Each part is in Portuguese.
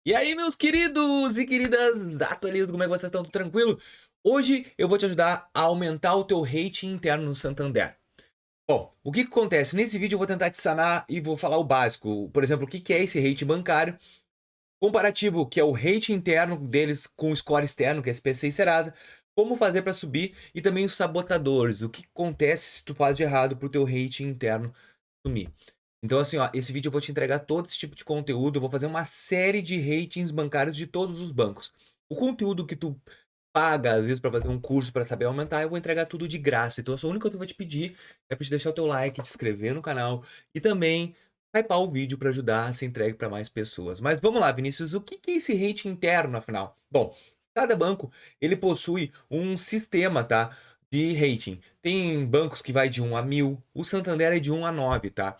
E aí, meus queridos e queridas da Atualizo, como é que vocês estão? Tudo tranquilo? Hoje eu vou te ajudar a aumentar o teu rating interno no Santander. Bom, o que que acontece? Nesse vídeo eu vou tentar te sanar e vou falar o básico. Por exemplo, o que que é esse rating bancário, comparativo, que é o rating interno deles com o score externo, que é SPC e Serasa, como fazer para subir e também os sabotadores, o que acontece se tu faz de errado para o teu rating interno sumir. Então, assim, ó, esse vídeo eu vou te entregar todo esse tipo de conteúdo. Eu vou fazer uma série de ratings bancários de todos os bancos. O conteúdo que tu paga, às vezes, para fazer um curso para saber aumentar, eu vou entregar tudo de graça. Então, a única coisa que eu vou te pedir é para te deixar o teu like, te inscrever no canal e também hypar o vídeo para ajudar a ser entregue para mais pessoas. Mas vamos lá, Vinícius, o que é esse rating interno, afinal? Bom, cada banco ele possui um sistema, tá? De rating. Tem bancos que vai de 1 a 1000, o Santander é de 1 a 9, tá?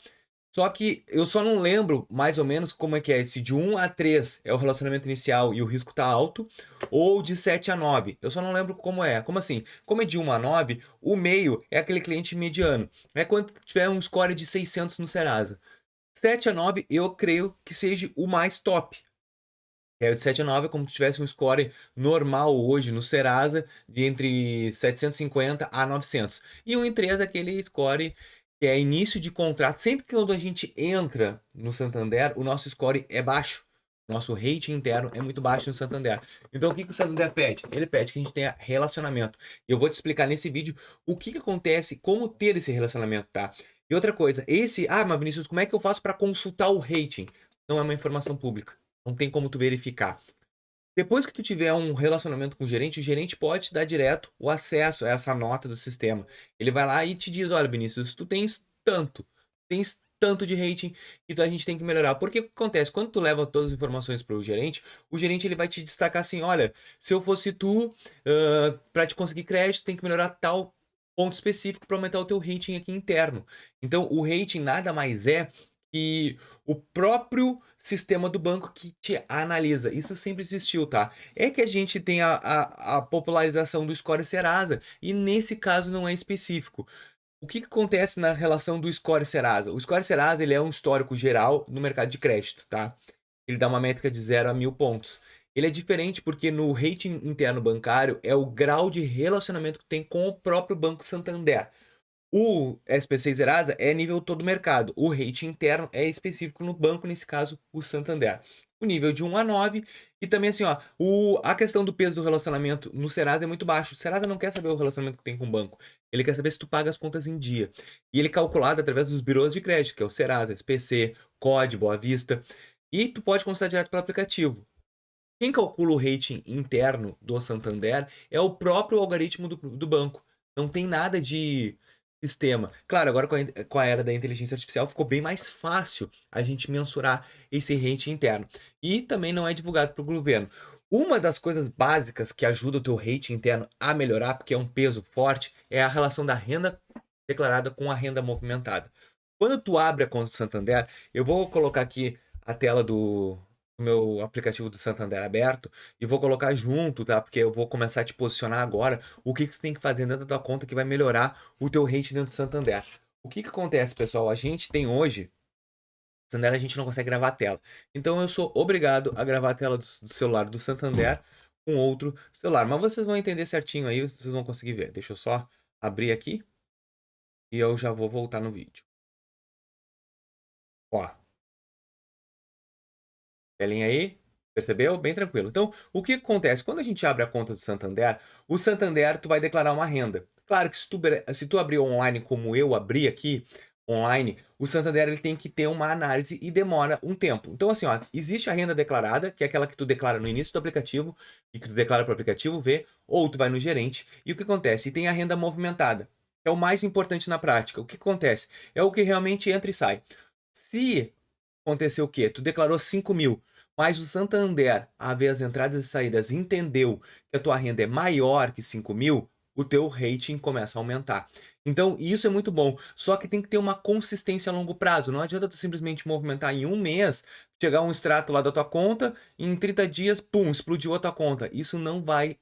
Só que eu só não lembro mais ou menos como é que é. Se de 1 a 3 é o relacionamento inicial e o risco tá alto, ou de 7 a 9. Eu só não lembro como é. Como assim? Como é de 1 a 9, o meio é aquele cliente mediano. É quando tiver um score de 600 no Serasa. 7 a 9 eu creio que seja o mais top. É, o de 7 a 9 é como se tivesse um score normal hoje no Serasa de entre 750 a 900. E o em 3 é aquele score que é início de contrato. Sempre que quando a gente entra no Santander, o nosso score é baixo. Nosso rating interno é muito baixo no Santander. Então o que que o Santander pede? Ele pede que a gente tenha relacionamento. E eu vou te explicar nesse vídeo o que que acontece, como ter esse relacionamento, tá? E outra coisa, mas Vinícius, como é que eu faço para consultar o rating? Não é uma informação pública. Não tem como tu verificar. Depois que tu tiver um relacionamento com o gerente pode te dar direto o acesso a essa nota do sistema. Ele vai lá e te diz, olha, Vinícius, tu tens tanto de rating e a gente tem que melhorar. Porque o que acontece? Quando tu leva todas as informações para o gerente ele vai te destacar assim, olha, se eu fosse tu, para te conseguir crédito, tem que melhorar tal ponto específico para aumentar o teu rating aqui interno. Então, o rating nada mais é que o próprio sistema do banco que te analisa. Isso sempre existiu, tá? É que a gente tem a popularização do Score Serasa e nesse caso não é específico. O que que acontece na relação do Score Serasa? O Score Serasa ele é um histórico geral no mercado de crédito, tá? Ele dá uma métrica de 0 a 1000 pontos. Ele é diferente porque no rating interno bancário é o grau de relacionamento que tem com o próprio Banco Santander. O SPC Serasa é nível todo mercado. O rating interno é específico no banco, nesse caso, o Santander. O nível de 1 a 9. E também, assim, ó, a questão do peso do relacionamento no Serasa é muito baixo. O Serasa não quer saber o relacionamento que tem com o banco. Ele quer saber se tu paga as contas em dia. E ele é calculado através dos birôs de crédito, que é o Serasa, SPC, COD, Boa Vista. E tu pode consultar direto pelo aplicativo. Quem calcula o rating interno do Santander é o próprio algoritmo do banco. Não tem nada de sistema. Claro, agora com a era da inteligência artificial ficou bem mais fácil a gente mensurar esse rating interno. E também não é divulgado para o governo. Uma das coisas básicas que ajuda o teu rating interno a melhorar, porque é um peso forte, é a relação da renda declarada com a renda movimentada. Quando tu abre a conta do Santander, eu vou colocar aqui a tela do meu aplicativo do Santander aberto e vou colocar junto, tá? Porque eu vou começar a te posicionar agora o que que você tem que fazer dentro da tua conta que vai melhorar o teu rating dentro do Santander. O que que acontece, pessoal? A gente tem hoje, no Santander a gente não consegue gravar a tela. Então eu sou obrigado a gravar a tela do celular do Santander com outro celular. Mas vocês vão entender certinho aí, vocês vão conseguir ver. Deixa eu só abrir aqui e eu já vou voltar no vídeo. Ó, telinha aí, percebeu? Bem tranquilo. Então, o que acontece? Quando a gente abre a conta do Santander, o Santander tu vai declarar uma renda. Claro que se tu abrir online como eu abri aqui, online, o Santander ele tem que ter uma análise e demora um tempo. Então, assim, ó, existe a renda declarada, que é aquela que tu declara no início do aplicativo, e que tu declara para o aplicativo ver, ou tu vai no gerente, e o que acontece? E tem a renda movimentada, que é o mais importante na prática. O que acontece? É o que realmente entra e sai. Se aconteceu o quê? Tu declarou 5.000, mas o Santander, a ver as entradas e saídas, entendeu que a tua renda é maior que 5.000, o teu rating começa a aumentar. Então, isso é muito bom. Só que tem que ter uma consistência a longo prazo. Não adianta tu simplesmente movimentar em um mês, chegar um extrato lá da tua conta, e em 30 dias, pum, explodiu a tua conta. Isso não vai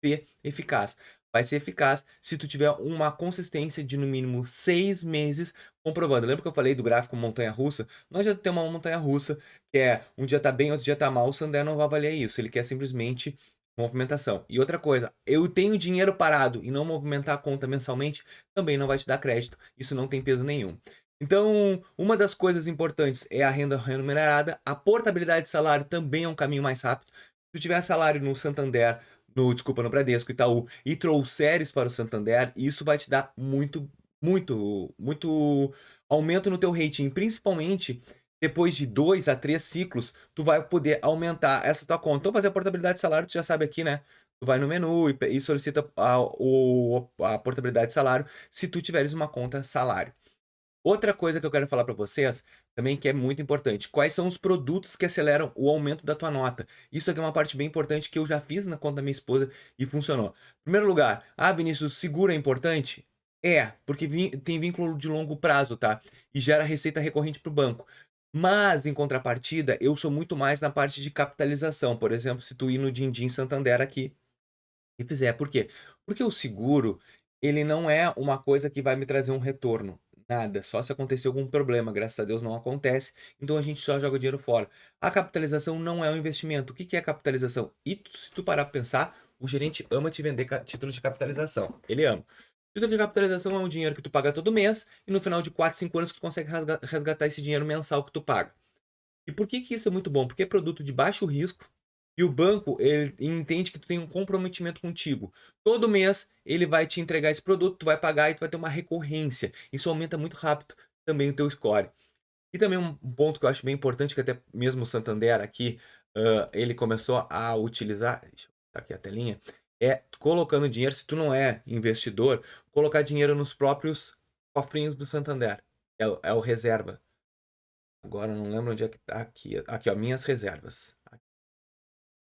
ser eficaz. vai ser eficaz se tu tiver uma consistência de no mínimo 6 meses comprovando. Lembra que eu falei do gráfico montanha-russa? Nós já temos uma montanha-russa que é um dia tá bem, outro dia tá mal, o Santander não vai avaliar isso, ele quer simplesmente movimentação. E outra coisa, eu tenho dinheiro parado e não movimentar a conta mensalmente, também não vai te dar crédito, isso não tem peso nenhum. Então, uma das coisas importantes é a renda remunerada, a portabilidade de salário também é um caminho mais rápido. Se tu tiver salário no Santander, no Bradesco, Itaú, e trouxeres para o Santander, isso vai te dar muito aumento no teu rating, principalmente depois de 2 a 3 ciclos, tu vai poder aumentar essa tua conta. Então, fazer a portabilidade de salário, tu já sabe aqui, né? Tu vai no menu e solicita a portabilidade de salário se tu tiveres uma conta salário. Outra coisa que eu quero falar para vocês, também que é muito importante, quais são os produtos que aceleram o aumento da tua nota? Isso aqui é uma parte bem importante que eu já fiz na conta da minha esposa e funcionou. Em primeiro lugar, Vinícius, seguro é importante? É, porque tem vínculo de longo prazo, tá? E gera receita recorrente para o banco. Mas, em contrapartida, eu sou muito mais na parte de capitalização. Por exemplo, se tu ir no Dindim Santander aqui e fizer. Por quê? Porque o seguro, ele não é uma coisa que vai me trazer um retorno. Nada. Só se acontecer algum problema. Graças a Deus não acontece. Então a gente só joga o dinheiro fora. A capitalização não é um investimento. O que que é capitalização? E se tu parar pra pensar, o gerente ama te vender título de capitalização. Ele ama. Título de capitalização é um dinheiro que tu paga todo mês e no final de 4, 5 anos tu consegue resgatar esse dinheiro mensal que tu paga. E por que que isso é muito bom? Porque é produto de baixo risco e o banco ele entende que tu tem um comprometimento contigo. Todo mês ele vai te entregar esse produto, tu vai pagar e tu vai ter uma recorrência. Isso aumenta muito rápido também o teu score. E também um ponto que eu acho bem importante, que até mesmo o Santander aqui, ele começou a utilizar, deixa eu botar aqui a telinha, é colocando dinheiro, se tu não é investidor, colocar dinheiro nos próprios cofrinhos do Santander. É o reserva. Agora eu não lembro onde é que tá aqui. Aqui, ó, minhas reservas.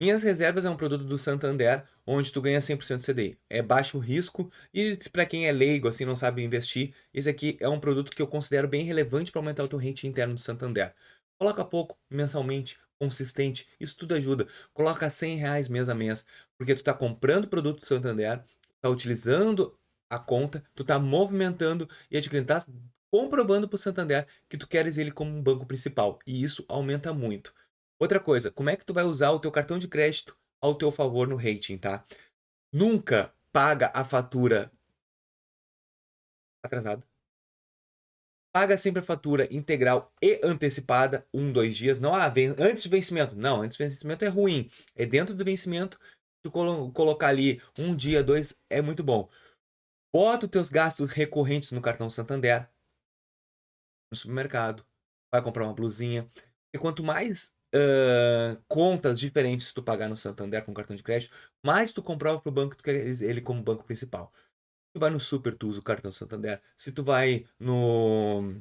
Minhas reservas é um produto do Santander, onde tu ganha 100% CDI. É baixo risco e para quem é leigo, assim, não sabe investir, esse aqui é um produto que eu considero bem relevante para aumentar o teu rating interno do Santander. Coloca pouco, mensalmente, consistente, isso tudo ajuda. Coloca R$ 100 mês a mês, porque tu tá comprando produto do Santander, tá utilizando a conta, tu tá movimentando e adquirindo, tá comprovando pro Santander que tu queres ele como um banco principal. E isso aumenta muito. Outra coisa, como é que tu vai usar o teu cartão de crédito ao teu favor no rating, tá? Nunca paga a fatura atrasada. Paga sempre a fatura integral e antecipada, 2 dias. Não, antes do vencimento. Não, antes do vencimento é ruim. É dentro do vencimento, tu colocar ali 1 dia, 2, é muito bom. Bota os teus gastos recorrentes no cartão Santander, no supermercado, vai comprar uma blusinha. E quanto mais contas diferentes tu pagar no Santander com cartão de crédito, mais tu comprova pro banco que tu quer ele como banco principal. Tu vai no super, tu usa o cartão Santander. Se tu vai no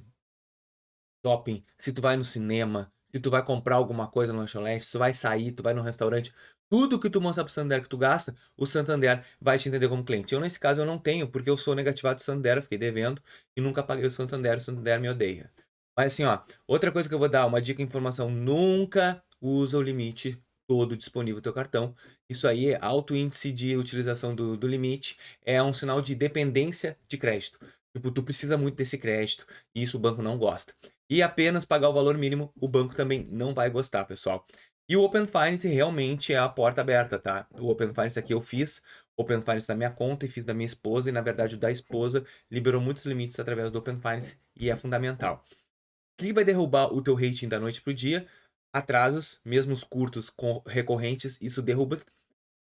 shopping, se tu vai no cinema, se tu vai comprar alguma coisa no lanchonete, se tu vai sair, tu vai no restaurante, tudo que tu mostrar pro Santander que tu gasta, o Santander vai te entender como cliente. Eu, nesse caso, eu não tenho, porque eu sou negativado do Santander, eu fiquei devendo e nunca paguei o Santander me odeia. Mas assim, ó, outra coisa que eu vou dar, uma dica, informação, nunca usa o limite todo disponível do teu cartão. Isso aí é alto índice de utilização do limite, é um sinal de dependência de crédito. Tipo, tu precisa muito desse crédito e isso o banco não gosta. E apenas pagar o valor mínimo, o banco também não vai gostar, pessoal. E o Open Finance realmente é a porta aberta, tá? O Open Finance aqui eu fiz, Open Finance da minha conta e fiz da minha esposa, e na verdade o da esposa liberou muitos limites através do Open Finance e é fundamental. O que vai derrubar o teu rating da noite pro dia? Atrasos, mesmo os curtos recorrentes, isso derruba.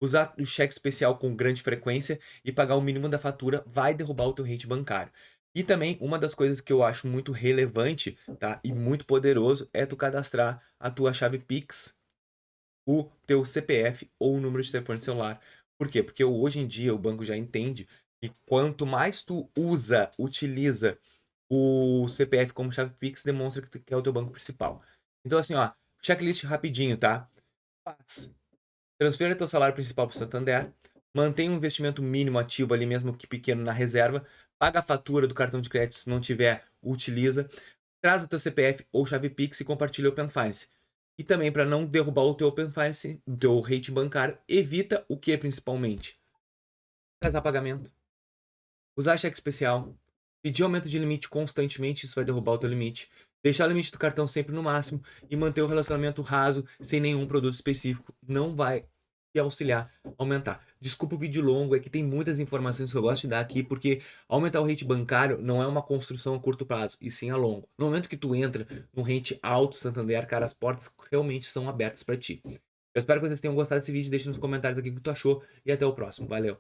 Usar o cheque especial com grande frequência e pagar o mínimo da fatura vai derrubar o teu rate bancário. E também, uma das coisas que eu acho muito relevante, tá? E muito poderoso é tu cadastrar a tua chave Pix, o teu CPF ou o número de telefone celular. Por quê? Porque hoje em dia o banco já entende que quanto mais tu utiliza o CPF como chave Pix, demonstra que tu é o teu banco principal. Então, assim, ó, checklist rapidinho, tá? Faz. Transfira teu salário principal para o Santander, mantém um investimento mínimo ativo ali, mesmo que pequeno, na reserva, paga a fatura do cartão de crédito se não tiver, utiliza, traz o teu CPF ou chave Pix e compartilha o Open Finance. E também, para não derrubar o teu Open Finance, o teu rate bancário, evita o que principalmente? atrasar pagamento, usar cheque especial, pedir aumento de limite constantemente, isso vai derrubar o teu limite, deixar o limite do cartão sempre no máximo e manter o relacionamento raso, sem nenhum produto específico, não vai te auxiliar a aumentar. Desculpa o vídeo longo, é que tem muitas informações que eu gosto de dar aqui, porque aumentar o rate bancário não é uma construção a curto prazo, e sim a longo. No momento que tu entra num rate alto Santander, cara, as portas realmente são abertas para ti. Eu espero que vocês tenham gostado desse vídeo, deixe nos comentários aqui o que tu achou e até o próximo. Valeu!